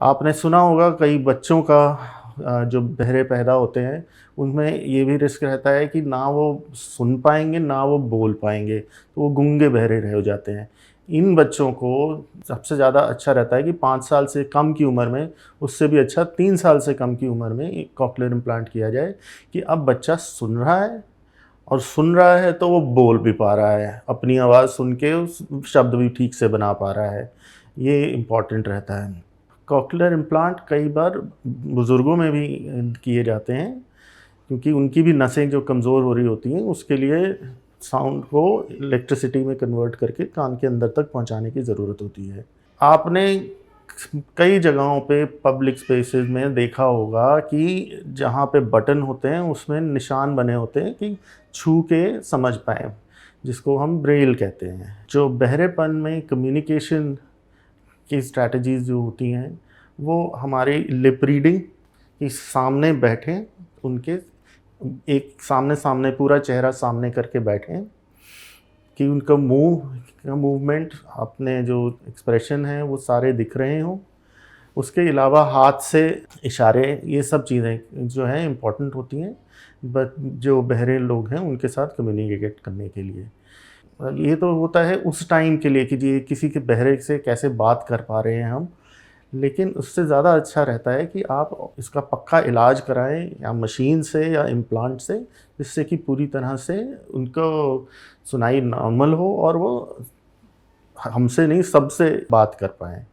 आपने सुना होगा कई बच्चों का जो बहरे पैदा होते हैं, उनमें ये भी रिस्क रहता है कि ना वो सुन पाएँगे, ना वो बोल पाएँगे, तो वो गूंगे बहरे रह जाते हैं। इन बच्चों को सबसे ज़्यादा अच्छा रहता है कि 5 साल से कम की उम्र में, उससे भी अच्छा 3 साल से कम की उम्र में एक कॉक्लियर इम्प्लांट किया जाए कि अब बच्चा सुन रहा है और सुन रहा है तो वो बोल भी पा रहा है, अपनी आवाज़ सुन के उस शब्द भी ठीक से बना पा रहा है। ये इम्पॉर्टेंट रहता है। कॉक्लियर इम्प्लांट कई बार बुज़ुर्गों में भी किए जाते हैं, क्योंकि उनकी भी नसें जो कमज़ोर हो रही होती हैं, उसके लिए साउंड को इलेक्ट्रिसिटी में कन्वर्ट करके कान के अंदर तक पहुंचाने की ज़रूरत होती है। आपने कई जगहों पे पब्लिक स्पेसेस में देखा होगा कि जहाँ पे बटन होते हैं उसमें निशान बने होते हैं कि छू के समझ पाएँ, जिसको हम ब्रेल कहते हैं। जो बहरेपन में कम्युनिकेशन की स्ट्रैटेजीज़ जो होती हैं, वो हमारी लिप रीडिंग कि सामने बैठें, उनके एक सामने-सामने पूरा चेहरा सामने करके बैठें, कि उनका मुँह का मूवमेंट, अपने जो एक्सप्रेशन हैं, वो सारे दिख रहे हों। उसके अलावा हाथ से इशारे, ये सब चीज़ें जो हैं इम्पॉर्टेंट होती हैं, जो बहरे लोग हैं उनके साथ कम्युनिकेट करने के लिए। ये तो होता है उस टाइम के लिए कि जी किसी के बहरे से कैसे बात कर पा रहे हैं हम। लेकिन उससे ज़्यादा अच्छा रहता है कि आप इसका पक्का इलाज कराएँ, या मशीन से या इम्प्लांट से, जिससे कि पूरी तरह से उनको सुनाई नॉर्मल हो और वो हमसे नहीं सबसे बात कर पाएँ।